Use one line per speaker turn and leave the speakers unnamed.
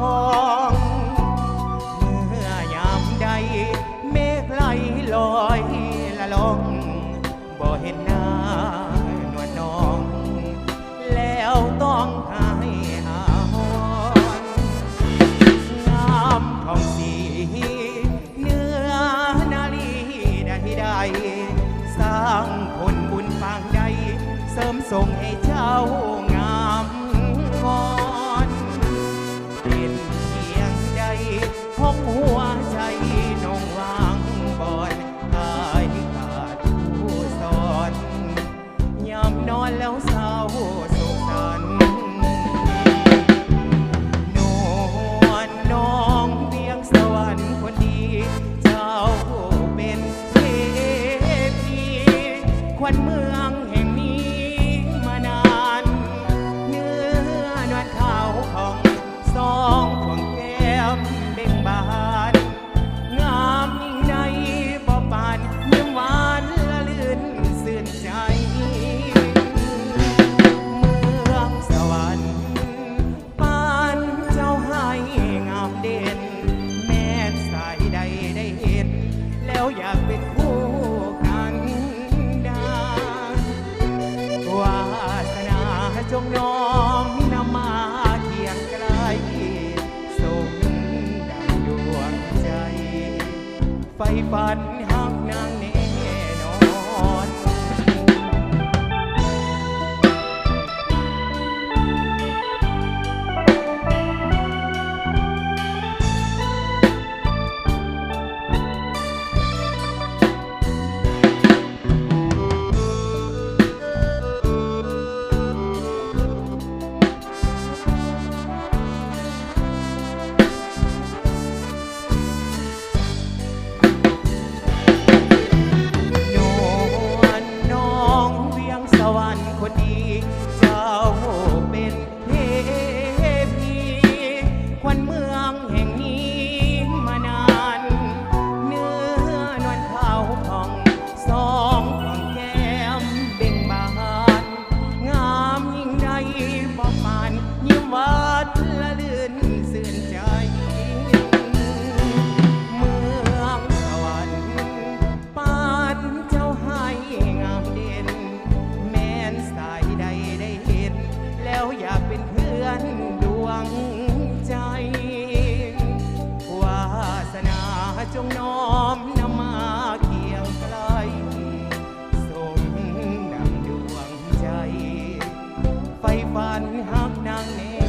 องเมื่อยามใดเมฆไหลลอยละลองบ่เห็นหน้านวลน้องแล้วต้องหายหาหอนงามทองสีเนื้อนาลีใดสร้างผลบุญปางใดเสริมส่งให้เจ้างามงอนเป็นเพียงใดห้องหัวใจน้องวางบอนอายขาดผู้สอนยามนอนแล้วเศร้าโศกสันนวลน้องเวียงสวรรค์คนดีเจ้าเป็นเทพีขวัญเมืองแห่งนี้มานานเนื้อนวลขาวของสองขวงแก้มเบ่งบานงามยิ่งใดบ่ปานยิ้มหวานละลื่นสื่นใจเมืองสวรรค์ปานเจ้าให้งามเด่นแม้นสายใดได้เห็นแล้วอยากเป็นคู่กันดาวาสนาจงน้อมนำมาเคียงไกลสมดังดวงใจไฟฝันหักนางแน่นอน นวลน้องเวียงสวรรค์คนดีเจ้าเป็นเทพีขวัญเมืองแห่งนี้มานานเนื้อนวลขาวผ่องสองฝั่งแก้มเบ่งบานงามยิ่งใดบ่ปานยิ้มหวานละลื่นสื่นใจเมืองสวรรค์ปานเจ้าให้งามเด่นแม้นสายใดได้เห็นแล้วอยากเป็นเพื่อนดวงใจวาสนาจงน้อมนำมาเคียงไกลสมดังดวงใจไฟฝันหักนางแน่